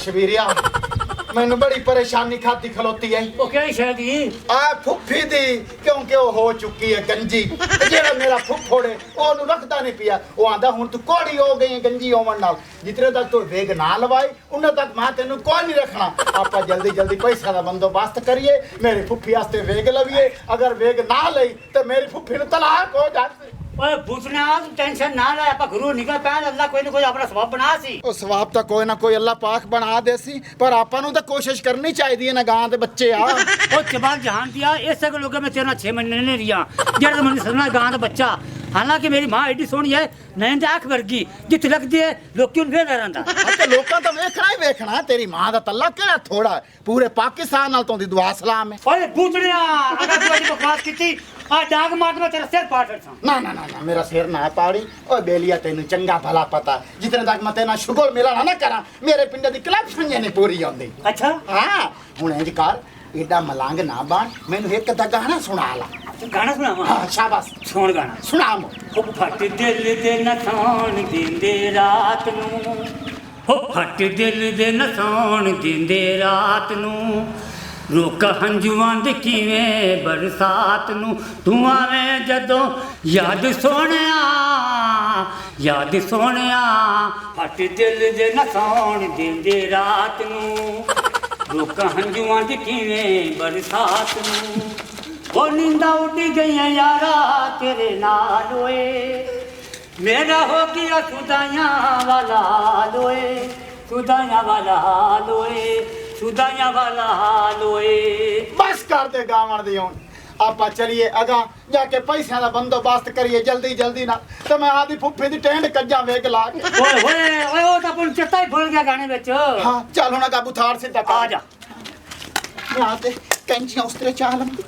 शबीरिया मैनू बड़ी परेशानी खाती खलोती है ਉਹ ਕਿਹੜੀ ਸ਼ੈ ਦੀ आ फुफी दी क्योंकि वो हो चुकी है गंजी जेड़ा मेरा फुफोड़े ओनू रखदा नहीं पिया वो आंदा हुन तू कोड़ी हो गई है गंजी होवन नाल जितने तक तू वेग ना लवाई उन्ने तक मैं तेनू कोई नहीं रखना आपा जल्दी जल्दी पैसा दा बंदोबस्त करिए मेरी फुफी वास्ते वेग लविए अगर वेग ना लई तो मेरी फुफी नु तलाक हो जाती ਓਏ ਬੁੱਝਣਾ ਤੂੰ ਟੈਨਸ਼ਨ ਨਾ ਲੈ ਆਪਾਂ ਘਰੋਂ ਨਿਕਲ ਪੈਣ ਅੱਲਾ ਕੋਈ ਨਾ ਕੋਈ ਆਪਣਾ ਸਵਾਬ ਬਣਾ ਸੀ ਉਹ ਸਵਾਬ ਤਾਂ ਕੋਈ ਨਾ ਕੋਈ ਅੱਲਾ ਪਾਕ ਬਣਾ ਦੇ ਸੀ ਪਰ ਆਪਾਂ ਨੂੰ ਤਾਂ ਕੋਸ਼ਿਸ਼ ਕਰਨੀ ਚਾਹੀਦੀ ਹੈ ਨਾ ਗਾਂ ਦੇ ਬੱਚੇ ਆ ਉਹ ਚਬਾਲ ਜਹਾਨ ਦਿਆ ਇਸੇ ਕੋ ਲੋਕਾਂ ਮੈਂ ਤੇਰੇ ਨਾਲ 6 ਮਹੀਨੇ ਨਹੀਂ ਰਿਆ ਜਿਹੜਾ ਮੈਨੂੰ ਸੁਣਨਾ ਗਾਂ ਦਾ ਬੱਚਾ ਹਾਲਾਂਕਿ ਮੇਰੀ ਮਾਂ ਐਡੀ ਸੋਹਣੀ ਹੈ ਨੈਣ ਦੀ ਅੱਖ ਵਰਗੀ ਜਿੱਥੇ ਲੱਗਦੀ ਹੈ ਲੋਕੀ ਉਹਨੂੰ ਵੇਖਦਾ ਰਹਿੰਦਾ ਤੇ ਲੋਕਾਂ ਤਾਂ ਵੇਖਣਾ ਹੀ ਵੇਖਣਾ ਤੇਰੀ ਮਾਂ ਦਾ ਤੱਲਾ ਕਿਹੜਾ ਥੋੜਾ ਪੂਰੇ ਪਾਕਿਸਤਾਨ ਨਾਲ ਤੋਂ ਦੀ ਦੁਆ ਸਲਾਮ ਹੈ ਓਏ ਬੁੱਝਣਿਆ ਅਗਰ ਤੂੰ ਅੱਜ ਬਕਵਾਸ ਕੀਤੀ ਆ ਡਾਂਗ ਮਾਰ ਮੈਂ ਤੇਰਾ ਸਿਰ ਪਾੜ ਛੱਡਾਂ ਨਾ ਨਾ ਨਾ ਮੇਰਾ ਸਿਰ ਨਾ ਪਾੜੀ ਓਏ ਬੇਲੀਆ ਤੈਨੂੰ ਚੰਗਾ ਭਲਾ ਪਤਾ ਜਿਤਨੇ ਤੱਕ ਮੈਂ ਤੇਨਾਂ ਸ਼ੁਗਰ ਮਿਲਣਾ ਨਾ ਕਰਾਂ ਮੇਰੇ ਪਿੰਡ ਦੀ ਕਲੈਕਸ਼ਨ ਨਹੀਂ ਪੂਰੀ ਆਉਂਦੀ ਅੱਛਾ ਹਾਂ ਹੁਣ ਇੰਜ ਕਰ ਏਡਾ ਮਲੰਗ ਨਾ ਬਣ ਮੈਨੂੰ ਇੱਕ ਅੱਧਾ ਗਾਣਾ ਸੁਣਾ ਲਾ ਤੂੰ ਗਾਣਾ ਸੁਣਾਵਾ ਹਾਂ ਸ਼ਾਬਾਸ਼ ਸੁਣ ਗਾਣਾ ਸੁਣਾ ਮੋ ਉਹ ਫੱਟ ਦਿਲ ਦੇ ਨਸਾਣ ਦਿੰਦੇ ਰਾਤ ਨੂੰ ਹੋ ਫੱਟ ਦਿਲ ਦੇ ਨਸਾਣ ਦਿੰਦੇ ਰਾਤ ਨੂੰ ਰੋਕਾ ਹੰਝੂਆਂ ਦੇ ਕਿਵੇਂ ਬਰਸਾਤ ਨੂੰ ਤੂੰ ਆਵੇਂ ਜਦੋਂ ਯਾਦ ਸੋਹਣਿਆ ਫੱਟ ਦਿਲ ਦੇ ਨਸਾਣ ਦਿੰਦੇ ਰਾਤ ਨੂੰ ਰੋਕਾ ਹੰਝੂਆਂ ਦੇ ਕਿਵੇਂ ਬਰਸਾਤ ਨੂੰ ਉਹ ਨੀਂਦਾਂ ਉੱਡ ਗਈਆਂ ਯਾਰਾ ਤੇਰੇ ਨਾਲ ਓਏ ਮੇਰਾ ਹੋ ਗਿਆ ਸੁਦਾਈਆਂ ਵਾਲਾ ਹਾਲ ਓਏ ਸੁਦਾਈਆਂ ਵਾਲਾ ਹਾਲ ਓਏ ਸੁਦਾਈਆਂ ਵਾਲਾ ਹਾਲ ਓਏ ਬਸ ਕਰ ਦੇ ਗਾਵਣ ਦੀ ਹੁਣ ਆਪਾਂ ਚਲੀਏ ਅਗਾ ਜਾ ਕੇ ਪੈਸਿਆਂ ਦਾ ਬੰਦੋਬਸਤ ਕਰੀਏ ਜਲਦੀ ਜਲਦੀ ਨਾਲ ਤੇ ਮੈਂ ਆਦੀ ਫੁੱਫੇ ਦੀ ਟੈਂਡ ਕੱਜਾਂ ਵੇਖ ਲਾ ਕੇ ਓਏ ਓਏ ਓਏ ਉਹ ਤਾਂ ਪੁਣ ਚਿੱਟਾ ਹੀ ਭੁੱਲ ਗਿਆ ਗਾਣੇ ਵਿੱਚ ਹਾਂ ਚੱਲ ਹੁਣ ਅਗਾ ਬੁਥਾਰ ਸਿੱਧਾ ਕਰ ਆ ਜਾ ਮੈਂ ਆ ਤੇ ਕੈਂਚੀਆਂ ਉਸਤਰੇ ਚਾਹ ਲੰਦੀ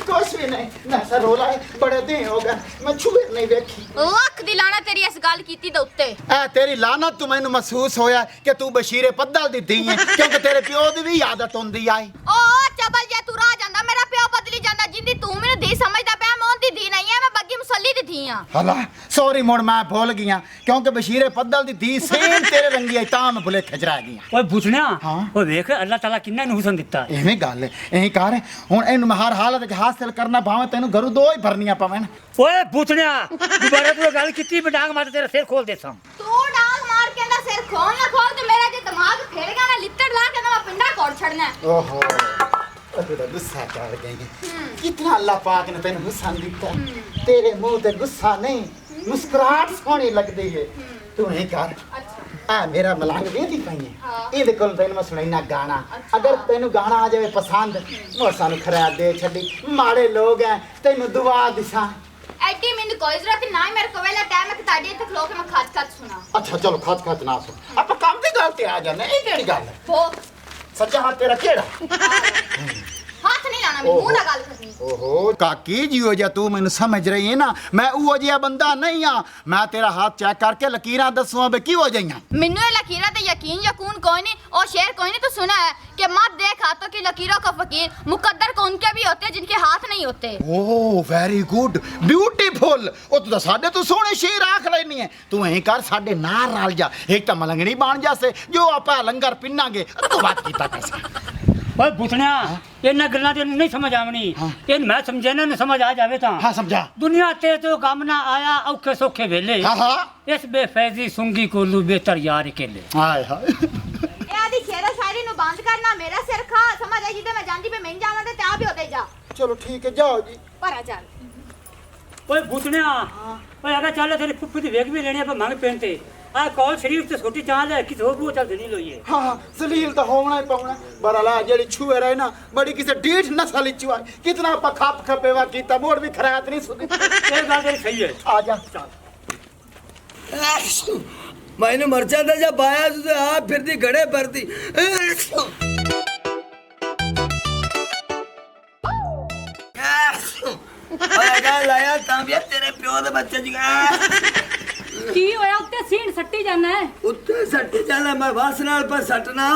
कुछ भी नहीं मैं सर रोला है बड़े दिन हो गए मैं छुए नहीं देखी ਲੱਖ ਦੀ ਲਾਣਾ ਤੇਰੀ ਇਸ ਗੱਲ ਕੀਤੀ ਦੇ ਉੱਤੇ ए तेरी लानत तू मैनू महसूस होया कि तू बशीरे पद्दल दी धी है क्योंकि तेरे प्यो दी भी आदत हुंदी आई ਓ ਚਬਲ ਜੇ ਤੂੰ ਰਾਹ ਜਾਂਦਾ ਮੇਰਾ ਪਿਓ ਬਦਲੀ ਜਾਂਦਾ ਜਿੰਦੀ ਤੂੰ ਮੈਨੂੰ ਧੀ ਸਮਝਦਾ ਪਿਆ ਮੈਂ ਉਹਦੀ ਧੀ ਨਹੀਂ ਆ ਮੈਂ ਬੱਗੀ ਮੁਸੱਲੀ ਦੀ ਧੀ ਆ हला सॉरी मुड़ मैं भूल गया क्योंकि बशीरे पद्दल दी धी सेम तेरे रंगी आई तां मैं भुले खजरा गया ਓਏ ਬੁੱਝਣਿਆ ਹਾਂ। ਓਏ ਵੇਖ ਅੱਲਾਹ ਤਾਲਾ ਕਿੰਨਾ ਨੂੰ ਹੁਸਨ ਦਿੱਤਾ एवें गल है एही कर हुन इनु मैं हर हालत च हासिल करना भावे तैनू घरों दो ही भरनियां पवन ਓਏ ਬੁੱਝਣਿਆ ਦੁਬਾਰਾ ਤੂੰ ਇਹ ਗੱਲ ਕੀਤੀ ਬਡਾਂਗ ਮਾਰ ਤੇਰਾ ਸਿਰ ਖੋਲ ਦੇਸਾਂ ਤੂੰ ਡਾਂਗ ਮਾਰ ਕੇ ਨਾ ਸਿਰ ਖੋਲ ਨਾ ਖੋਲ ਤੇ ਮੇਰਾ ਜੇ ਦਿਮਾਗ ਫੇੜ ਗਿਆ ਨਾ ਲਿੱਤੜ ਲਾ ਕੇ ਨਾ ਮੈਂ ਪਿੰਡਾ ਕੋੜ ਛੱਡਣਾ ओहो तेरा गुस्सा चढ़ गई कितना अल्लाह पाक ने तेन गुस्सा दिता तेरे मुंह ते गुस्सा नहीं मुस्कुराहट सोहनी लगदी है तू ही कर आ मेरा मलंग वेदी पई है इहदे कोल तैनू मैं सुनाइना गाना अगर तैनू गाना आ जावे पसंद मैं सानू खराब दे छड्डी माड़े लोग हैं तैनू दुआ दिसा ਐਡੀ ਮੈਨੂੰ ਕੋਈ ਜ਼ਰੂਰਤ ਨਹੀਂ ਮੇਰੇ ਕੋਲ ਵੇਲਾ ਟਾਈਮ ਹੈ ਕਿ ਤੁਹਾਡੇ ਇੱਥੇ ਖਲੋ ਕੇ ਮੈਂ ਖਾਚ ਖਾਚ ਸੁਣਾ अच्छा चलो खच खच ना सुन आप काम दी गल ते आ जाने ए केड़ी गल है ਹੋ सच्चा हाथ तेरा केड़ा ਹੱਥ ਨਹੀਂ ਲਾਣਾ ਮੈਨੂੰ ਮੂੰਹ ਨਾਲ ਗੱਲ ਕਰਨੀ ओहो काकी जियो जा तू मैनू समझ रही है ना मैं उहो जिहा बंदा नहीं हाँ मैं तेरा हाथ चेक करके लकीरां दसूं बे की हो जाइयां ਮੈਨੂੰ ਇਹ ਲਕੀਰਾਂ ਤੇ यकीन कोई नहीं और शेर कोई नहीं तो सुना है कि मत देख हाथों की लकीरों का फकीर मुकद्दर को उनके भी होते हैं जिनके हाथ नहीं होते ओह वेरी गुड ब्यूटीफुल ओ तू तो साडे तू सोहने शेर आख लेनी है तू ऐ कर साडे नाल रल जा एक तो मलंगनी बन जासे जो आपा लंगर पिन्नांगे तू बात कीता कैसे ਓਏ ਬੁੱਝਣਿਆ ਇਹਨਾਂ ਗੱਲਾਂ ਤੇ ਨਹੀਂ ਸਮਝ ਆਵਣੀ ਇਹ ਮੈਂ ਸਮਝੇ ਨਾ ਸਮਝ ਆ ਜਾਵੇ ਤਾਂ हाँ समझा ਦੁਨੀਆ ਤੇ ਤੋਂ ਕੰਮ ਨਾ ਆਇਆ ਔਖੇ ਸੌਖੇ ਵੇਲੇ हाँ हाँ ਇਸ ਬੇਫੈਜ਼ੀ ਸੁੰਗੀ ਕੋਲੂ ਬਿਹਤਰ ਯਾਰ ਇਕੱਲੇ हाय हाय ਇਹ ਆਦੀ ਸ਼ੇਰਾ ਸ਼ਾਇਰੀ ਨੂੰ ਬੰਦ ਕਰਨਾ ਮੇਰਾ ਸਿਰ ਖਾ ਸਮਝ ਆਈ ਜਿੱਦੇ ਮੈਂ ਜਾਂਦੀ ਪਈ ਮੈਂ ਜਾਵਾਂ ਤੇ ਆਪ ਹੀ ਹੋਤੇ ਜਾ चलो ठीक है जाओ जी ਭਰਾ ਚੱਲ ਓਏ ਬੁੱਝਣਿਆ ਓਏ ਅਗਾ ਚੱਲ ਤੇਰੇ ਫੁੱਫੀ ਦੀ ਵੇਗ ਵੀ ਲੈਣੀ ਆਪਾਂ ਮੰਗ ਪੈਣ ਤੇ ਆ ਕੌਲ ਸ਼ਰੀਫ ਤੇ ਛੋਟੀ ਚਾਹ ਲੈ ਕਿ ਹੋ ਬੂ ਚੱਲ ਦੇਣੀ ਲੋਈਏ हाँ हाँ जलील तो होना ही पौना बराला जेड़ी छुए रहे ना बड़ी किसे डीठ नस्ल इचू आई कितना आपा खाप खपेवा कीता मोड़ भी खरात नहीं सुनी ਇਹ ਗੱਲ ਤੇਰੀ ਸਹੀ ਹੈ आ जा मैंने मरचा था जब आया तुझे आप फिरती घड़े भरती लाया तांबिया तेरे प्यो दे बच्चे जी ਕੀ ਹੋਇਆ ਉੱਤੇ ਸੀਣ ਸੱਟੀ ਜਾਣਾ ਹੈ ਉੱਤੇ ਸੱਟੀ ਜਾਣਾ ਮੈਂ ਵਾਸ ਨਾਲ ਪਰ ਸੱਟਣਾ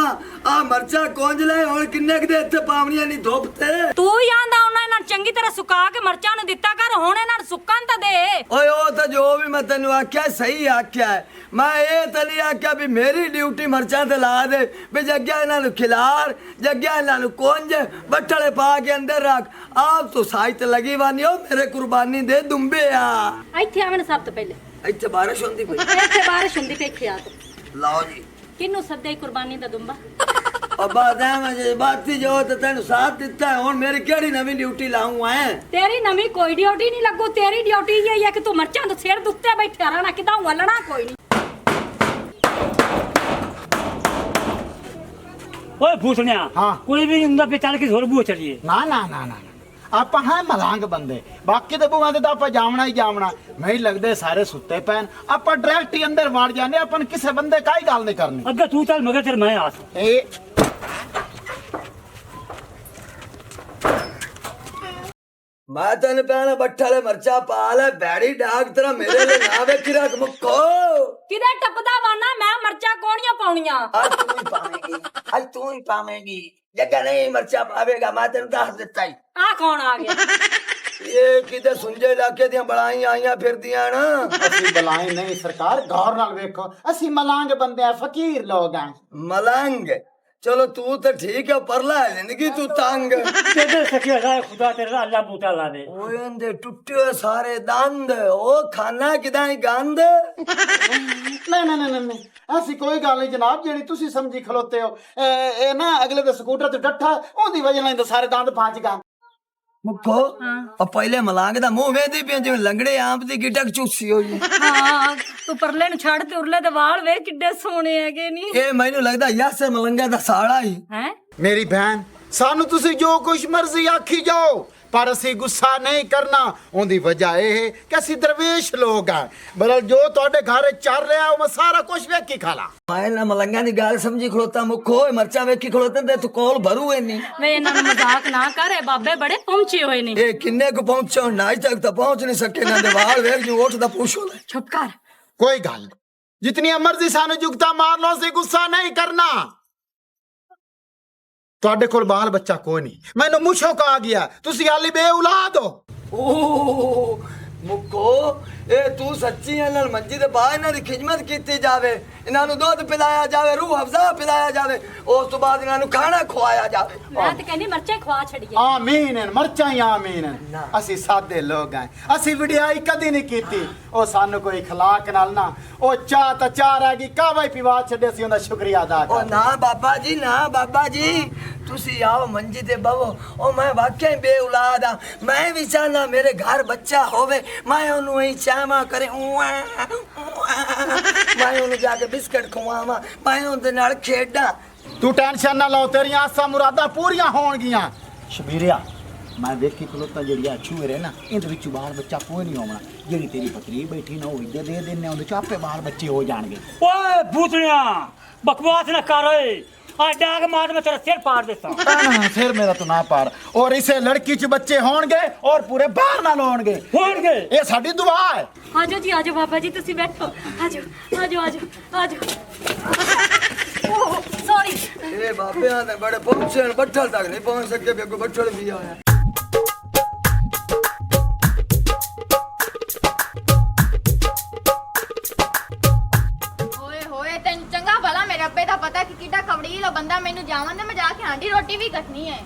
ਆ ਮਰਚਾ ਕੋਂਜ ਲੈ ਹੁਣ ਕਿੰਨੇ ਕੁ ਦੇ ਇੱਥੇ ਪਾਵਣੀਆਂ ਨਹੀਂ ਧੁੱਪ ਤੇ ਤੂੰ ਹੀ ਆਂਦਾ ਉਹਨਾਂ ਇਹਨਾਂ ਨੂੰ ਚੰਗੀ ਤਰ੍ਹਾਂ ਸੁਕਾ ਕੇ ਮਰਚਾਂ ਨੂੰ ਦਿੱਤਾ ਕਰ ਹੁਣ ਇਹਨਾਂ ਨੂੰ ਸੁੱਕਣ ਤਾਂ ਦੇ ਓਏ ਉਹ ਤਾਂ ਜੋ ਵੀ ਮੈਂ ਤੈਨੂੰ ਆਖਿਆ ਸਹੀ ਆਖਿਆ ਹੈ। ਮੈਂ ਇਹ ਤਾਂ ਨਹੀਂ ਆਖਿਆ ਵੀ ਮੇਰੀ ਡਿਊਟੀ ਮਰਚਾਂ ਤੇ ਲਾ ਦੇ ਵੀ ਜੱਗਿਆ ਇਹਨਾਂ ਨੂੰ ਖਿਲਾਰ ਜੱਗਿਆ ਇਹਨਾਂ ਨੂੰ ਕੁੰਜ ਬੱਠਲੇ ਪਾ ਕੇ ਅੰਦਰ ਰੱਖ ਆਪ ਤੂੰ ਸਾਈਤ ਲਗੀ ਵਾਨੀ ਹੋ ਮੇਰੇ ਕੁਰਬਾਨੀ ਦੇ ਦੁੰਬੇ ਆ ਇੱਥੇ ਆਵਣ ਸਭ ਤੋਂ ਪਹਿਲੇ ਇੱਥੇ ਬਾਰਿਸ਼ ਹੁੰਦੀ ਪਈ ਇੱਥੇ ਬਾਰਿਸ਼ ਹੁੰਦੀ ਪਈ ਖਿਆ ਤੂੰ ਲਓ ਜੀ ਕਿਹਨੂੰ ਸੱਦੇ ਕੁਰਬਾਨੀ ਦਾ ਦੁੰਬਾ ਅੱਬਾ ਦੇ ਬਾਤੀ ਜੋ ਤੇ ਤੈਨੂੰ ਸਾਥ ਦਿੱਤਾ ਹੈ, ਹੁਣ ਮੇਰੀ ਕਿਹੜੀ ਨਵੀਂ ਡਿਊਟੀ ਲਾਉਂ ਐ ਤੇਰੀ ਨਵੀਂ ਕੋਈ ਡਿਊਟੀ ਨਹੀਂ ਲੱਗੂ ਤੇਰੀ ਡਿਊਟੀ ਇਹ ਹੈ ਕਿ ਤੂੰ ਮਰਚਾਂ ਦੇ ਸਿਰ ਦੁੱਤੇ ਬੈਠਾ ਰਹਿਣਾ ਕਿਦਾਂ ਹਲਣਾ ਕੋਈ ਨਹੀਂ ਓਏ ਭੂਸਣਿਆ हाँ। कोई भी ਹੁੰਦਾ पे ਚੱਲ ਕੇ ਹੋਰ ਬੂ ਚਲੀਏ ਨਾ ਨਾ ਨਾ ਨਾ ਆਪਾਂ ਹੈ ਮਲੰਗ ਬੰਦੇ ਬਾਕੀ ਤੇ ਬੂਆਂ ਦੇ ਤਾਂ ਆਪਾਂ ਜਾਵਣਾ ਹੀ ਜਾਵਣਾ ਨਹੀਂ ਲੱਗਦੇ ਸਾਰੇ ਸੁੱਤੇ ਪੈਣ ਆਪਾਂ ਡਾਇਰੈਕਟ ਹੀ ਅੰਦਰ ਵੜ ਜਾਂਦੇ ਆਪਾਂ ਨੂੰ ਕਿਸੇ ਬੰਦੇ ਕਾਈ ਗੱਲ ਨਹੀਂ ਕਰਨੀ ਅੱਗੇ ਤੂੰ ਚੱਲ ਮਗਰ ਤੇਰੇ ਮੈਂ ਆਸ ਇਹ ਮੈਂ ਤੈਨੂੰ ਪਹਿਲਾਂ ਬੱਠਲੇ ਮਰਚਾ ਪਾ ਲੈ ਬੈੜੀ ਡਾਕ ਤੇਰਾ ਮੇਰੇ ਲਈ ਨਾ ਵੇਖੀ ਰੱਖ ਮੁੱਕੋ ਕਿਦੇ ਟੱਪਦਾ ਵਾਨਾ ਮੈਂ ਮਰਚਾਂ ਕੋਣੀਆਂ ਪਾਉਣੀਆਂ ਅੱਜ ਤੂੰ ਹੀ ਪਾਵੇਂਗੀ ਅੱਜ ਤੂੰ ਹੀ ਪਾਵੇਂਗੀ ਜੱਗਾ ਨਹੀਂ ਮਰਚਾ ਪਾਵੇਗਾ ਮੈਂ ਤੈਨੂੰ ਦੱਸ ਦਿੱਤਾ ਹੀ ਆ ਕੌਣ ਆ ਗਿਆ ਇਹ ਕਿਤੇ ਸੁੰਜੇ ਇਲਾਕੇ ਦੀਆਂ ਬੜਾਈ ਆਈਆਂ ਫਿਰਦੀਆਂ ਨਾ ਅਸੀਂ ਬਲਾਏ ਨਹੀਂ ਸਰਕਾਰ ਗੌਰ ਨਾਲ ਵੇਖੋ ਅਸੀਂ ਮਲੰਗ ਬੰਦੇ ਆ ਫਕੀਰ ਲੋਕ ਆ ਮਲੰਗ ਚਲੋ ਤੂੰ ਤਾਂ ਠੀਕ ਹੈ ਪਰਲਾ ਹੈ ਜ਼ਿੰਦਗੀ ਤੂੰ ਤੰਗ ਤੇਰੇ ਸਕਿਆ ਦਾ ਖੁਦਾ ਤੇਰਾ ਅੱਲਾ ਬੂਟਾ ਲਾ ਦੇ ਓਏ ਇਹਦੇ ਟੁੱਟੇ ਹੋਏ ਸਾਰੇ ਦੰਦ ਉਹ ਖਾਣਾ ਕਿਦਾਂ ਹੀ ਗੰਦ ਨਹੀਂ ਨਹੀਂ ਨਹੀਂ ਨਹੀਂ ਐਸੀ ਕੋਈ ਗੱਲ ਨਹੀਂ ਜਨਾਬ ਜਿਹੜੀ ਤੁਸੀਂ ਸਮਝੀ ਖਲੋਤੇ ਹੋ ਇਹ ਨਾ ਅਗਲੇ ਦੇ ਸਕੂਟਰ ਤੇ ਡੱਠਾ ਉਹਦੀ ਵਜ੍ਹਾ ਨਾਲ ਇਹਦੇ ਸਾਰੇ ਦੰਦ ਫਾਜ ਗਏ ਮੁੱਕੋ ਆ ਪਹਿਲੇ ਮਲੰਗ ਦਾ ਮੂੰਹ ਵੇਦੀ ਪਿਆ ਜਿਵੇਂ ਲੰਗੜੇ ਆਂਬ ਦੀ ਗਿਟਕ ਚੂਸੀ ਹੋਈ ਹਾਂ ਤੂੰ ਪਰਲੇ ਨੂੰ ਛੱਡ ਤੇ ਉਰਲੇ ਦੇ ਵਾਲ ਵੇਖ ਕਿੱਡੇ ਸੋਹਣੇ ਹੈਗੇ ਨੀ ਇਹ ਮੈਨੂੰ ਲੱਗਦਾ ਯਾਸਰ ਮਲੰਗਾ ਦਾ ਸਾਲਾ ਹੀ ਹੈ ਮੇਰੀ ਭੈਣ ਸਾਨੂੰ ਤੁਸੀਂ ਜੋ ਕੁਛ ਮਰਜ਼ੀ ਆਖੀ ਜਾਓ ਪਰ ਅਸੀਂ ਗੁੱਸਾ ਨਹੀਂ ਕਰਨਾ ਉਹਦੀ ਵਜ੍ਹਾ ਇਹ ਕਿ ਅਸੀਂ ਦਰਵੇਸ਼ ਲੋਕ ਆ ਬਦਲ ਜੋ ਤੁਹਾਡੇ ਘਰ ਚੱਲ ਰਿਹਾ ਉਹ ਮੈਂ ਸਾਰਾ ਕੁਝ ਵੇਖ ਕੇ ਖਾ ਲਾ ਮੈਂ ਨਾ ਮਲੰਗਾ ਦੀ ਗੱਲ ਸਮਝੀ ਖਲੋਤਾ ਮੁੱਖੋ ਮਰਚਾ ਵੇਖੀ ਖਲੋਤੇ ਤੇ ਤੂੰ ਕੋਲ ਭਰੂ ਨਹੀਂ ਵੇ ਇਹਨਾਂ ਨੂੰ ਮਜ਼ਾਕ ਨਾ ਕਰ ਇਹ ਬਾਬੇ ਬੜੇ ਪਹੁੰਚੇ ਹੋਏ ਨੇ ਇਹ ਕਿੰਨੇ ਕੁ ਪਹੁੰਚੋ ਨਾ ਅਜ ਤੱਕ ਤਾਂ ਪਹੁੰਚ ਨਹੀਂ ਸਕੇ ਨਾ ਦੇ ਵਾਲ ਵੇਖ ਜੂ ਉੱਠਦਾ ਪੁੱਛੋ ਲੈ ਚੁੱਪ ਕਰ ਕੋਈ ਗੱਲ ਨਹੀਂ ਜਿਤਨੀ ਮਰਜ਼ੀ ਸਾਨੂੰ ਜੁਗਤਾ ਮਾਰ ਲਓ ਅਸੀਂ ਗੁੱਸਾ ਨਹੀਂ ਕਰਨਾ ਤੁਹਾਡੇ ਕੋਲ ਬਾਲ ਬੱਚਾ ਕੋਈ ਨਹੀਂ ਮੈਨੂੰ ਮੁਸ਼ਕ ਆ ਗਿਆ ਤੁਸੀਂ ਹਾਲੀ ਬੇ ਔਲਾਦ ਹੋ ਓ ਮੁੱਕੋ ਇਹ ਤੂੰ ਸੱਚੀ ਨਾਲ ਮੰਜੀ ਦੇ ਬਾਹਰ ਇਹਨਾਂ ਦੀ ਖਿਦਮਤ ਕੀਤੀ ਜਾਵੇ ਇਹਨਾਂ ਨੂੰ ਦੁੱਧ ਪਿਲਾਇਆ ਜਾਵੇ ਰੂਹ ਅਫਜ਼ਾ ਪਿਲਾਇਆ ਜਾਵੇ ਉਸ ਤੋਂ ਬਾਅਦ ਇਹਨਾਂ ਨੂੰ ਖਾਣਾ ਖਵਾਇਆ ਜਾਵੇ ਮੈਂ ਤੇ ਕਹਿੰਦੀ ਮਰਚੇ ਖਵਾ ਛੜੀਏ ਆਮੀਨ ਮਰਚਾਂ ਹੀ ਆਮੀਨ ਅਸੀਂ ਸਾਦੇ ਲੋਕ ਆਂ ਅਸੀਂ ਵਡਿਆਈ ਕਦੀ ਨਹੀਂ ਕੀਤੀ ਉਹ ਸਾਨੂੰ ਕੋਈ اخلاق ਨਾਲ ਨਾ ਉਹ ਚਾਹ ਤਾਂ ਚਾਹ ਰਹਿ ਗਈ ਕਾਵਾ ਹੀ ਪਿਵਾ ਛੱਡੇ ਅਸੀਂ ਉਹਦਾ ਸ਼ੁਕਰੀਆ ਅਦਾ ਉਹ ਕਰਦੇ ਨਾ ਬਾਬਾ ਜੀ ਤੁਸੀਂ ਆਓ ਮੰਜੀ ਤੇ ਬਵੋ ਉਹ ਮੈਂ ਵਾਕਿਆ ਹੀ ਬੇ ਔਲਾਦ ਆ ਮੈਂ ਵੀ ਚਾਹਨਾ ਮੇਰੇ ਘਰ ਬੱਚਾ ਹੋਵੇ ਮੈਂ ਉਹਨੂੰ ਹੀ ਚਾਹਾਂ ਕਰੇ ਮੈਂ ਉਹਨੂੰ ਜਾ ਕੇ ਬਿਸਕਟ ਖਵਾਵਾਂ ਮੈਂ ਉਹਦੇ ਨਾਲ ਖੇਡਾਂ ਤੂੰ ਟੈਨਸ਼ਨ ਨਾ ਲਓ ਤੇਰੀਆਂ ਆਸਾਂ ਮੁਰਾਦਾਂ ਪੂਰੀਆਂ ਹੋਣਗੀਆਂ ਸ਼ਬੀਰਿਆ ਮੈਂ ਵੇਖੀ ਖਲੋਤਾ ਜਿਹੜੀ ਆ ਛੂਰੇ ਨਾ ਇਹਦੇ ਵਿੱਚ ਬਾਲ ਬੱਚਾ ਕੋਈ ਨਹੀਂ ਹੋਣਾ ਜਿਹੜੀ ਤੇਰੀ ਪਤਰੀ ਬੈਠੀ ਨਾ ਉਹ ਇੱਦੇ ਦੇ ਦਿੰਨੇ ਉਹਦੇ ਚ ਆਪੇ ਬਾਲ ਬੱਚੇ ਹੋ ਜਾਣਗੇ ਓਏ ਭੂਸਣਿਆ ਬਕਵਾਸ ਨਾ ਕਰ ਓਏ ਆ ਡਾਗ ਮਾਰ ਮੈਂ ਤੇਰਾ ਸਿਰ ਪਾੜ ਦੇਤਾ फिर मेरा तो ना पार और इसे लड़की च बच्चे होंगे और पूरे बाहर ना होंगे ਹੋਣਗੇ ये साडी दुआ है ਆਜੋ ਜੀ ਆਜੋ ਬਾਬਾ ਜੀ ਤੁਸੀਂ ਬੈਠੋ ਆਜੋ ਸੌਰੀ ਇਹ ਬਾਬਿਆਂ ਦੇ ਬੜੇ ਪਹੁੰਚੇ ਬੱਠਲ ਤੱਕ ਨਹੀਂ ਪਹੁੰਚ ਸਕੇ ਬੇਗੋ ਬੱਠਲ ਵੀ ਆਇਆ ਓਏ ਹੋਏ ਤੈਨੂੰ ਚੰਗਾ ਭਲਾ ਮੇਰੇ ਅੱਬੇ ਦਾ ਪਤਾ ਕਿ ਕਿੱਡਾ ਕਵੜੀਲ ਬੰਦਾ ਮੈਨੂੰ ਜਾਵਣ ਦੇ ਮੈਂ ਜਾ ਕੇ ਹਾਂਡੀ ਰੋਟੀ ਵੀ ਕੱਟਣੀ ਹੈ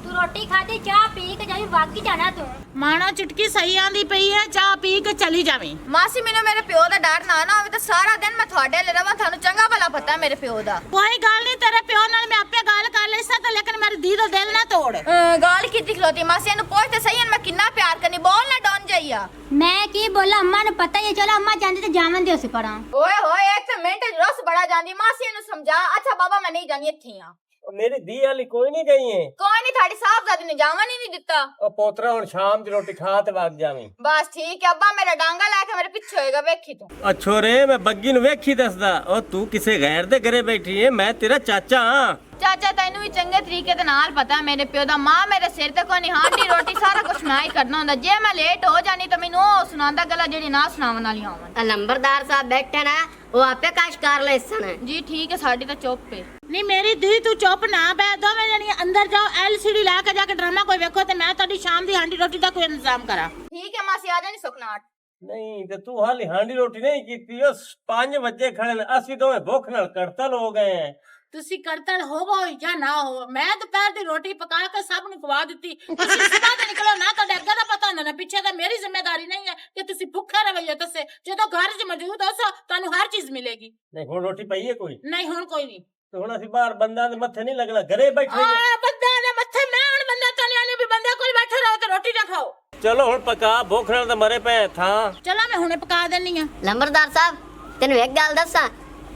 ਤੂੰ ਰੋਟੀ ਖਾਦੀ ਚਾਹ ਪੀ ਕੇ ਜਾਵੀਂ ਵਾਗੀ ਜਾਣਾ ਤੂੰ ਮਾਣਾ ਚੁਟਕੀ ਸਹੀ ਆਂਦੀ ਪਈ ਹੈ ਚਾਹ ਪੀ ਕੇ ਚਲੀ ਜਾਵੇਂ ਮਾਸੀ ਮੈਨੂੰ ਮੇਰੇ ਪਿਓ ਦਾ ਡਰ ਨਾ ਹੋਵੇ ਤਾਂ ਸਾਰਾ ਦਿਨ ਮੈਂ ਤੁਹਾਡੇ ਲਈ ਰਵਾਂ ਤੁਹਾਨੂੰ ਚੰਗਾ ਭਲਾ ਪਤਾ ਮੇਰੇ ਪਿਓ ਦਾ ਕੋਈ ਗੱਲ ਨਹੀਂ ਤੇਰੇ ਪਿਓ ਨਾਲ ਮੈਂ ਆਪੇ ਗੱਲ ਕਰ ਲਈ ਸਾਂ ਲੇਕਿਨ ਮੇਰੀ ਦੀ ਦਾ ਦਿਲ ਨਾ ਤੋੜ ਗਾਲ ਕੀਤੀ ਖਲੋਤੀ ਮਾਸੀ ਇਹਨੂੰ ਪੁੱਛ ਤੇ ਸਹੀ ਮੈਂ ਕਿੰਨਾ ਪਿਆਰ ਕਰਨੀ ਬੋਲ ਨਾ ਡੋਨ ਜਾਈਆ ਮੈਂ ਕੀ ਬੋਲਾਂ ਅੰਮਾ ਨੂੰ ਪਤਾ ਹੀ ਹੈ, ਚਲੋ ਅੰਮਾ ਜਾਂਦੀ ਤੇ ਜਾਵਣ ਦਿਓ ਸੀ ਪਰਾਂ ਓਏ ਹੋਏ ਇੱਕ ਮਿੰਟ ਰਸ ਬੜਾ ਜਾਂਦੀ ਮਾਸੀ ਇਹਨੂੰ ਸਮਝਾ ਅੱਛਾ ਬਾਬਾ ਮੈਂ ਨਹੀਂ ਜਾਣੀ ਇੱਥੇ ਆ ਮੇਰੀ ਧੀ ਵਾਲੀ ਕੋਈ ਨਹੀਂ ਗਈ ਏ ਕੋਈ ਨਹੀਂ ਤੁਹਾਡੀ ਸਾਹਿਬਜ਼ਾਦੀ ਨੇ ਜਾਵਣ ਹੀ ਨਹੀਂ ਦਿੱਤਾ ਉਹ ਪੋਤਰਾ ਹੁਣ ਸ਼ਾਮ ਦੀ ਰੋਟੀ ਖਾ ਤੇ ਵਗ ਜਾਵੀਂ ਬਸ ਠੀਕ ਹੈ ਅੱਬਾ ਮੇਰਾ ਡਾਂਗਾ ਲੈ ਕੇ ਮੇਰੇ ਪਿੱਛੇ ਹੋਏਗਾ ਵੇਖੀ ਤੂੰ ਅੱਛੋ ਰੇ ਮੈਂ ਬੱਗੀ ਨੂੰ ਵੇਖੀ ਦੱਸਦਾ ਉਹ ਤੂੰ ਕਿਸੇ ਗੈਰ ਦੇ ਘਰੇ ਬੈਠੀ ਏ ਮੈਂ ਤੇਰਾ ਚਾਚਾ ਹਾਂ ਚਾਚਾ ਤੈਨੂੰ ਵੀ ਚੰਗੇ ਤਰੀਕੇ ਦੇ ਨਾਲ ਪਤਾ ਮੇਰੇ ਪਿਓ ਦਾ ਮਾਂ ਮੇਰੇ ਸਿਰ ਤੇ ਕੋਈ ਨਹੀਂ ਹਾਂਡੀ ਰੋਟੀ ਸਾਰਾ ਕੁਝ ਮੈਂ ਹੀ ਕਰਨਾ ਹੁੰਦਾ ਜੇ ਮੈਂ ਲੇਟ ਹੋ ਜਾਣੀ ਤਾਂ ਮੈਨੂੰ ਉਹ ਸੁਣਾਉਂਦਾ ਗੱਲਾਂ ਜਿਹੜੀ ਨਾ ਸੁਣਾਉਣ ਵਾਲੀਆਂ ਹੋਣ ਨੰਬਰਦਾਰ ਸਾਹਿਬ ਬੈਠੇ ਨਾ ਉਹ ਆਪੇ ਕਾਸ਼ ਕਰ ਲੈ ਸਨ ਜੀ ਠੀਕ ਹੈ ਸਾਡੀ ਤਾਂ ਚੁੱਪ ਹੈ ਨਹੀਂ ਮੇਰੀ धी ਤੂੰ ਚੁੱਪ ਨਾ ਬੈ ਦੋਵੇਂ ਜਣੀਆਂ ਅੰਦਰ ਜਾਓ LCD ਲਾ ਕੇ ਜਾ ਕੇ ਡਰਾਮਾ ਕੋਈ ਵੇਖੋ ਤੇ ਮੈਂ ਤੁਹਾਡੀ ਸ਼ਾਮ ਦੀ ਹਾਂਡੀ ਰੋਟੀ ਦਾ ਕੋਈ ਇੰਤਜ਼ਾਮ ਕਰਾਂ ਠੀਕ ਹੈ ਮਾਸੀ ਆ ਜਾਣੀ ਸੁਖਨਾਟ ਨਹੀਂ ਤੇ ਤੂੰ ਹਾਲੀ ਹਾਂਡੀ ਰੋਟੀ ਨਹੀਂ ਕੀਤੀ ਉਸ 5 ਵਜੇ ਖੜੇ ਨੇ ਅਸੀਂ ਦੋਵੇਂ ਭੁੱਖ ਨਾਲ ਕੜਤਲ ਹੋ ਗਏ ਆ ਤੁਸੀਂ ਕਰਤਲ ਹੋਵੋ ਜਾਂ ਨਾ ਹੋਵੋ ਮੈਂ ਦੁਪਹਿਰ ਦੀ ਰੋਟੀ ਪਕਾ ਕੇ ਸਭ ਨੂੰ ਖਵਾ ਦਿੱਤੀ ਤੁਸੀਂ ਸਵੇਰ ਦੇ ਨਿਕਲੋ ਨਾ ਤੁਹਾਡੇ ਅੱਗੇ ਦਾ ਪਤਾ ਹੁੰਦਾ ਨਾ ਪਿੱਛੇ ਦਾ ਮੇਰੀ ਜ਼ਿੰਮੇਵਾਰੀ ਨਹੀਂ ਹੈ ਕਿ ਤੁਸੀਂ ਭੁੱਖੇ ਰਵਈਏ ਦੱਸੇ ਜਦੋਂ ਘਰ 'ਚ ਮੌਜੂਦ ਹੋ ਸੋ ਤੁਹਾਨੂੰ ਹਰ ਚੀਜ਼ ਮਿਲੇਗੀ ਨਹੀਂ ਹੁਣ ਰੋਟੀ ਪਈ ਹੈ ਕੋਈ ਨਹੀਂ ਹੁਣ ਕੋਈ ਨਹੀਂ ਤੇ ਹੁਣ ਅਸੀਂ ਬਾਹਰ ਬੰਦਾਂ ਦੇ ਮੱਥੇ ਨਹੀਂ ਲੱਗਣਾ ਘਰੇ ਬੈਠੇ ਹੀ ਆ। ਬੰਦਾ ਦੇ ਮੱਥੇ ਮੈਂ ਹੁਣ ਬੰਦਾ ਤਲਿਆਂ ਨੇ ਵੀ ਬੰਦੇ ਕੋਲ ਬੈਠੇ ਰਹੋ ਤੇ ਰੋਟੀ ਨਾ ਖਾਓ ਚਲੋ ਹੁਣ ਪਕਾ ਭੁੱਖ ਨਾਲ ਤਾਂ ਮਰੇ ਪਏ ਥਾਂ ਚਲੋ ਮੈਂ ਹੁਣੇ ਪਕਾ ਦੇਣੀ ਆ ਨੰਬਰਦਾਰ ਸਾਹਿਬ ਤੈਨੂੰ ਇੱਕ ਗੱਲ ਦੱਸਾਂ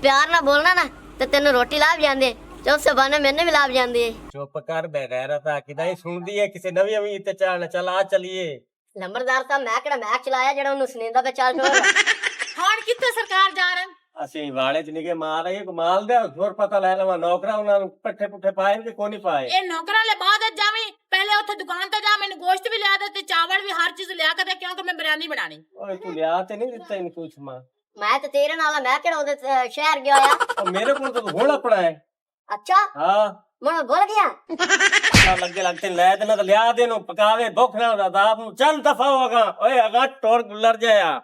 ਪਿਆਰ ਨਾਲ ਬੋਲਣਾ ਨਾ ਤੇ ਤੈਨੂੰ ਰੋਟੀ ਲਾਭ ਜਾਂਦੇ ਤੇ ਉਸ ਬਹਾਨੇ ਮੈਨੂੰ ਵੀ ਲਾਭ ਜਾਂਦੀ ਹੈ ਚੁੱਪ ਕਰ ਬਗੈਰ ਤਾਂ ਕਿਦਾਂ ਹੀ ਸੁਣਦੀ ਹੈ ਕਿਸੇ ਨਵੀਂ ਅਮੀਰ ਤੇ ਚਾਲ ਚੱਲ ਆ ਚਲੀਏ ਨੰਬਰਦਾਰ ਸਾਹਿਬ ਮੈਂ ਕਿਹੜਾ ਮੈਚ ਚਲਾਇਆ ਜਿਹੜਾ ਉਹਨੂੰ ਸੁਣੀਂਦਾ ਪਿਆ ਚੱਲ ਟੋਰ ਹੁਣ ਕਿੱਥੇ ਸਰਕਾਰ ਜਾ ਰਹੇ ਅਸੀਂ ਵਾਲੇ ਚ ਨਿਕੇ ਮਾਰ ਰਹੀ ਕਮਾਲ ਦੇ ਹੋਰ ਪਤਾ ਲੈ ਲਵਾਂ ਨੌਕਰਾਂ ਉਹਨਾਂ ਨੂੰ ਪੱਠੇ ਪੁੱਠੇ ਪਾਏ ਕਿ ਕੋਈ ਨਹੀਂ ਪਾਏ ਇਹ ਨੌਕਰਾਂ ਲੈ ਬਾਅਦ ਜਾਵੀਂ ਪਹਿਲੇ ਉੱਥੇ ਦੁਕਾਨ ਤੇ ਜਾ ਮੈਨੂੰ ਗੋਸ਼ਤ ਵੀ ਲਿਆ ਦੇ ਤੇ ਚਾਵਲ ਵੀ ਹਰ ਚੀਜ਼ ਲਿਆ ਕੇ ਦੇ ਕਿਉਂਕਿ ਮੈਂ ਬਿਰਿਆਨੀ ਬਣਾਣੀ ਓਏ ਤੂੰ ਲਿਆ ਤੇ ਨਹੀਂ ਦਿੱਤਾ ਇਹਨੂੰ ਕੁਛ ਮਾਂ ਮੈਂ ਤੇ ਤੇਰੇ ਨਾਲ ਮੈਂ ਕਿਹੜਾ ਉਹਦੇ ਸ਼ਹਿਰ ਗਿਆ ਆ ਉਹ ਮੇਰੇ ਕੋਲ ਤਾਂ ਹੁਣ ਆਪਣਾ ਹੈ ਅੱਛਾ ਹਾਂ ਮੈਨੂੰ ਭੁੱਲ ਗਿਆ ਲੱਗੇ ਲੱਗਤੇ ਲੈ ਦੇਣਾ ਤਾਂ ਲਿਆ ਦੇ ਨੂੰ ਪਕਾਵੇ ਭੁੱਖ ਨਾਲ ਦਾ ਦਾਬ ਨੂੰ ਚੱਲ ਦਫਾ ਹੋਗਾ ਓਏ ਅਗਾ ਟੋਰ ਗੁੱਲਰ ਜਾਇਆ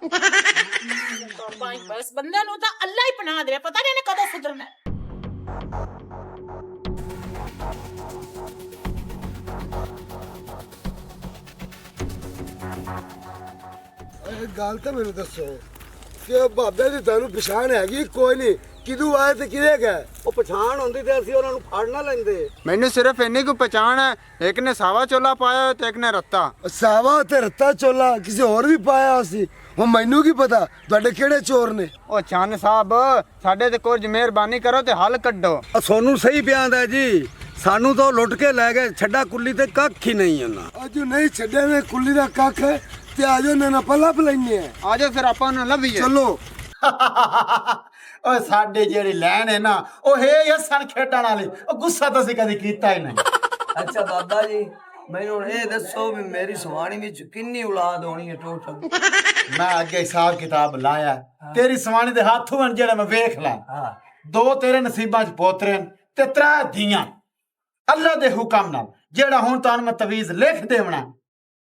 ਬਸ ਬੰਦੇ ਨੂੰ ਤਾਂ ਅੱਲਾ ਹੀ ਪਨਾਹ ਦੇਵੇ ਪਤਾ ਨਹੀਂ ਇਹਨੇ ਕਦੋਂ ਸੁਧਰਨਾ ਇਹ ਗੱਲ ਤਾਂ ਮੈਨੂੰ ਦੱਸੋ ਕਿ ਉਹ ਬਾਬੇ ਦੀ ਤੁਹਾਨੂੰ ਪਛਾਣ ਹੈਗੀ ਕੋਈ ਨਹੀਂ ਕਿਦੋਂ ਆਏ ਤੇ ਕਿਹਦੇ ਗਏ ਉਹ ਪਛਾਣ ਹੁੰਦੀ ਤੇ ਅਸੀਂ ਉਹਨਾਂ ਨੂੰ ਫੜ ਨਾ ਲੈਂਦੇ ਮੈਨੂੰ ਸਿਰਫ ਇੰਨੀ ਕੁ ਪਛਾਣ ਹੈ ਇੱਕ ਨੇ ਸਾਵਾ ਚੋਲਾ ਪਾਇਆ ਹੋਇਆ ਤੇ ਇੱਕ ਨੇ ਰੱਤਾ ਸਾਵਾ ਤੇ ਰੱਤਾ ਚੋਲਾ ਕਿਸੇ ਹੋਰ ਵੀ ਪਾਇਆ ਸੀ ਉਹ ਮੈਨੂੰ ਕੀ ਪਤਾ ਤੁਹਾਡੇ ਕਿਹੜੇ ਚੋਰ ਨੇ ਉਹ ਚੰਨ ਸਾਹਿਬ ਸਾਡੇ ਤੇ ਕੁਝ ਮਿਹਰਬਾਨੀ ਕਰੋ ਤੇ ਹੱਲ ਕੱਢੋ ਸੋਨੂੰ ਸਹੀ ਪਿਆਂਦਾ ਜੀ ਸਾਨੂੰ ਤਾਂ ਲੁੱਟ ਕੇ ਲੈ ਗਏ ਛੱਡਾ ਕੁੱਲੀ ਤੇ ਕੱਖ ਹੀ ਨਹੀਂ ਉਹਨਾਂ ਅਜੂ ਨਹੀਂ ਛੱਡਿਆ ਵੇ ਕੁੱਲੀ ਦਾ ਕੱਖ ਤੇ ਆਜੋ ਨਾ ਪੱਲਾ ਪਲਾਈਏ ਆਜੋ ਫਿਰ ਆਪਾਂ ਨੂੰ ਲੱਭੀਏ ਚਲੋ ਓਏ ਸਾਡੇ ਜਿਹੜੀ ਲੈਣ ਹੈ ਨਾ ਉਹ ਹੈ ਸਨ ਖੇਡਣ ਵਾਲੀ ਉਹ ਗੁੱਸਾ ਤਾਂ ਅਸੀਂ ਕਦੀ ਕੀਤਾ ਹੀ ਨਹੀਂ ਅੱਛਾ ਬਾਬਾ ਜੀ ਮੈਨੂੰ ਹੁਣ ਇਹ ਦੱਸੋ ਵੀ ਮੇਰੀ ਸਵਾਣੀ ਵਿੱਚ ਕਿੰਨੀ ਔਲਾਦ ਹੋਣੀ ਹੈ ਟੋਟਲ ਮੈਂ ਅੱਗੇ ਹਿਸਾਬ ਕਿਤਾਬ ਲਾਇਆ ਤੇਰੀ ਸਵਾਣੀ ਦੇ ਹੱਥ ਹੋਣ ਜਿਹੜੇ ਮੈਂ ਵੇਖ ਲਾ 2 ਤੇਰੇ ਨਸੀਬਾਂ 'ਚ ਪੋਤਰੇ ਤੇ 3 ਧੀਆਂ ਅੱਲਾ ਦੇ ਹੁਕਮ ਨਾਲ ਜਿਹੜਾ ਹੁਣ ਤੁਹਾਨੂੰ ਮੈਂ ਤਵੀਜ਼ ਲਿਖ ਦੇਵਣਾ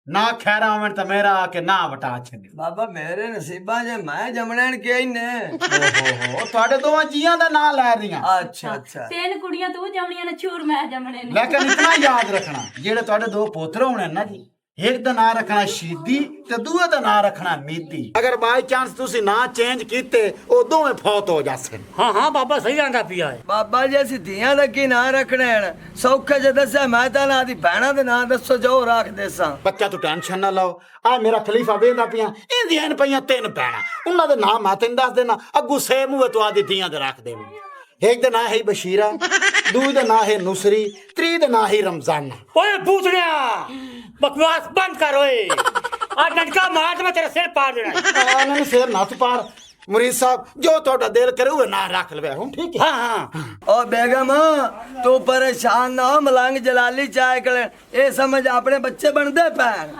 ਨਾ ਖੈਰਾ ਹੋਵਣ ਤਾਂ ਮੇਰਾ ਆ ਕੇ ਨਾ ਵਟਾ ਛੱਡ ਬਾਬਾ ਮੇਰੇ ਨਸੀਬਾਂ 'ਚ ਮੈਂ ਜੰਮਣਨ ਕਿ ਹੀ ਨੇ ਓਹੋ ਤੁਹਾਡੇ ਦੋਵਾਂ ਜੀਆਂ ਦਾ ਨਾਂ ਲੈ ਰਹੀਆਂ ਅੱਛਾ ਅੱਛਾ 3 ਕੁੜੀਆਂ ਤੂੰ ਜੰਮਣੀਆਂ ਨੇ ਛੂਰ ਮੈਂ ਜੰਮਣੇ ਨੇ ਲੇਕਿਨ ਇਤਨਾ ਯਾਦ ਰੱਖਣਾ ਜਿਹੜੇ ਤੁਹਾਡੇ 2 ਪੋਤਰੇ ਹੋਣੇ ਨਾ ਜੀ ਇੱਕ ਦਾ ਨਾਂ ਰੱਖਣਾ ਸ਼ੀਦੀ ਤੇ ਦੂਏ ਦਾ ਨਾਂ ਰੱਖਣਾ ਮੀਦੀ ਅਗਰ ਬਾਈ ਚਾਂਸ ਤੁਸੀਂ ਨਾਂ ਚੇਂਜ ਕੀਤੇ ਉਹ ਦੋਵੇਂ ਫੌਤ ਹੋ ਜਾਸਨ ਹਾਂ ਬਾਬਾ ਸਹੀ ਆਂਦਾ ਪਿਆ ਹੈ ਬਾਬਾ ਜੀ ਅਸੀਂ ਧੀਆਂ ਦਾ ਕੀ ਨਾਂ ਰੱਖਣੇ ਹਨ ਸੌਖੇ ਜੇ ਦੱਸਿਆ ਮੈਂ ਤਾਂ ਨਾ ਦੀ ਭੈਣਾਂ ਦੇ ਨਾਂ ਦੱਸੋ ਜੋ ਰੱਖ ਦੇ ਸਾਂ ਬੱਚਾ ਤੂੰ ਟੈਨਸ਼ਨ ਨਾ ਲਓ ਆ ਮੇਰਾ ਖਲੀਫਾ ਵੇਂਦਾ ਪਿਆ ਇਹਦੀਆਂ ਨੇ ਪਈਆਂ 3 ਭੈਣਾਂ ਉਹਨਾਂ ਦੇ ਨਾਮ ਮੈਂ ਤੈਨੂੰ ਦੱਸ ਦੇਣਾ ਅੱਗੂ ਸੇ ਮੂੰਹ ਤੂੰ ਆਦੀ ਧੀਆਂ ਦੇ ਰੱਖ ਦੇ ਇੱਕ ਦਾ ਨਾਂ ਹੈ ਬਸ਼ੀਰਾ ਦੂਜੇ ਦਾ ਨਾਂ ਹੈ ਨੁਸਰੀ ਤੀਜੇ ਦਾ ਨਾਂ ਹੈ ਰਮਜ਼ਾਨਾ ਓਏ ਬੂਝੜਿਆ ਬਕਵਾਸ ਬੰਦ ਕਰ ਓਏ ਆ ਡੰਡਾ ਮਾਰ ਤੇ ਮੈਂ ਤੇਰਾ ਸਿਰ ਪਾੜ ਦੇਣਾ ਉਹਨਾਂ ਨੂੰ ਸਿਰ ਨੱਥ ਪਾਰ ਮੁਰੀਦ ਸਾਹਿਬ ਜੋ ਤੁਹਾਡਾ ਦਿਲ ਕਰੇ ਉਹ ਨਾਂ ਰੱਖ ਲਵੇ ਹੁਣ ਠੀਕ ਹੈ ਹਾਂ ओ बेगम तू परेशान ना हो मलंग जलाली चाय कर ये समझ अपने बच्चे बनते पैन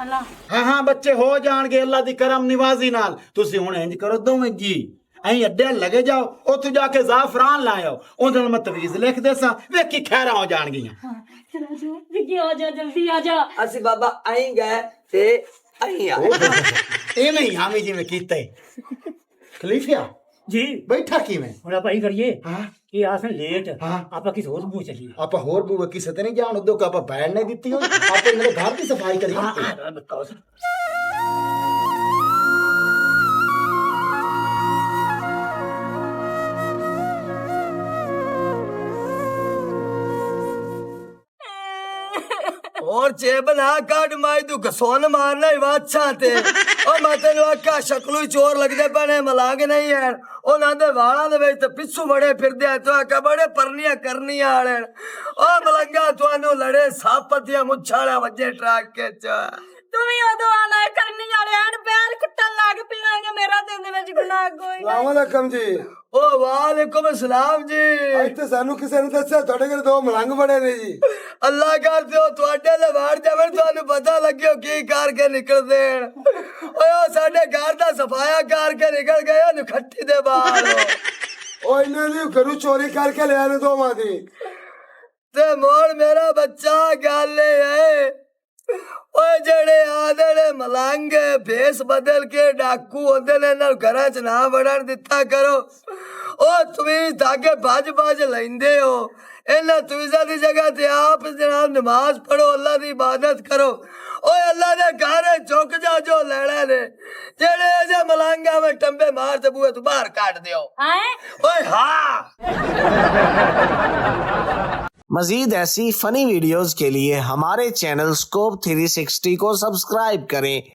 ਹਾਂ ਬੱਚੇ ਹੋ ਜਾਣਗੇ ਅੱਲਾ ਦੀ ਕਰਮ ਨਿਵਾਜ਼ੀ ਨਾਲ ਤੁਸੀਂ ਹੁਣ ਇੰਜ ਕਰੋ ਦੋਵੇਂ ਜੀ ਐਂ ਅੱਡੇ ਲੱਗੇ ਜਾਓ ਉੱਥੇ ਜਾ ਕੇ ਜ਼ਾਫਰਾਨ ਲਾਇਓ ਉਹਨਾਂ ਨੂੰ ਮੈਂ ਤਵੀਜ਼ ਲਿਖ ਦੇ ਸਾਂ ਵੇਖੀ ਖੈਰਾਂ ਹੋ ਜਾਣਗੀਆਂ ਵਿਕੀ ਆ ਜਾ ਜਲਦੀ ਆ ਜਾ ਅਸੀਂ ਬਾਬਾ ਆਈ ਗਏ ਤੇ ਆਈ ਆ ਇਹ ਨਹੀਂ ਹਾਮੀ ਜਿਵੇਂ ਕੀਤਾ ਖਲੀਫਾ ਜੀ ਬੈਠਾ ਕਿਵੇਂ ਹੁਣ ਆਪਾਂ ਹੀ ਕਰੀਏ ਹਾਂ ਇਹ ਆਸਨ ਲੇਟ ਹਾਂ। ਆਪਾਂ ਕਿਸ ਹੋਰ ਬੂ ਚਲੀਏ ਆਪਾਂ ਹੋਰ ਬੂਵੇ ਕਿਸੇ ਤੇ ਨਹੀਂ ਜਾਣ ਉਦੋਂ ਕਿ ਆਪਾਂ ਬੈਠ ਨਹੀਂ ਦਿੱਤੀ ਹੋਈ ਆਪਾਂ ਮੇਰੇ ਘਰ ਦੀ ਸਫਾਈ ਕਰੀਏ और चेबना काट माई तू घसोन मारना ही बादशाह ते ओ मैं तेनु आख्या शक्लू ही चोर लगदे पने मलांग नहीं है ओ नांदे वाला दे विच ते पिछू बड़े फिरदे तो आख्या बड़े परनिया करनिया वाले ओ मलंगा तुहानू लड़े सापतिया मुछाड़ा वजे ट्रक के च ਤੂੰ ਵੀ ਉਦੋਂ ਆਣਾ ਕਰਨੀ ਵਾਲੇ ਹਨ ਪੈਰ ਕੁੱਟਣ ਲੱਗ ਪਿਆਂਗੇ ਮੇਰਾ ਤੇ ਇਹਦੇ ਵਿੱਚ ਗੁਨਾਹ ਕੋਈ वालेकुम जी ओ वालेकुम अस्सलाम जी। ਅੱਜ ਤੇ ਸਾਨੂੰ ਕਿਸੇ ਨੇ ਦੱਸਿਆ ਤੁਹਾਡੇ ਘਰ ਦੋ ਮਲੰਗ ਬੜੇ ਨੇ ਜੀ। ਅੱਲਾ ਕਰਦੇ ਹੋ ਤੁਹਾਡੇ ਲਈ ਵਾੜ ਜਾਵਣ ਤੁਹਾਨੂੰ ਪਤਾ ਲੱਗਿਓ ਕੀ ਕਰਕੇ ਨਿਕਲਦੇ ਹਨ। ਓਏ ਉਹ ਸਾਡੇ ਘਰ ਦਾ ਸਫਾਇਆ ਕਰਕੇ ਨਿਕਲ ਗਏ ਉਹ ਨਖੱਟੀ ਦੇ ਬਾਹਰ। ਉਹ ਇਹਨਾਂ ਦੀ ਘਰੋਂ ਚੋਰੀ ਕਰਕੇ ਲਿਆ ਨੇ ਦੋਵਾਂ ਦੀ। ਤੇ ਮੋੜ ਮੇਰਾ ਬੱਚਾ ਗੱਲ ਇਹ ਹੈ ਓਏ ਜਿਹੜੇ ਆਦੇ ਨੇ ਮਲੰਗ ਭੇਸ ਬਦਲ ਕੇ ਡਾਕੂ ਹੁੰਦੇ ਨੇ ਇਹਨਾਂ ਨੂੰ ਘਰਾਂ 'ਚ ਨਾ ਵੜਨ ਦਿੱਤਾ ਕਰੋ। ਉਹ ਤਵੀਜ਼ ਧਾਗੇ ਭੱਜ ਲੈਂਦੇ ਹੋ। ਇਹਨਾਂ ਤਵੀਜ਼ਾਂ ਦੀ ਜਗ੍ਹਾ ਤੇ ਆਪ ਜਨਾਬ ਨਮਾਜ਼ ਪੜੋ, ਅੱਲਾ ਦੀ ਇਬਾਦਤ ਕਰੋ। ਓਏ ਅੱਲਾ ਦੇ ਘਰ ਝੁਕ ਜਾ ਜੋ ਲੈਣੇ ਨੇ ਜਿਹੜੇ ਅਜੇ ਮਲੰਗਾ ਵਿੱਚ ਟੰਬੇ ਮਾਰ ਤੇ ਬੂਹੇ ਤੋਂ ਬਾਹਰ ਕੱਢ ਦਿਓ। ਓਏ हाँ मजीद ऐसी फनी वीडियोस के लिए हमारे चैनल स्कोप 360 को सब्सक्राइब करें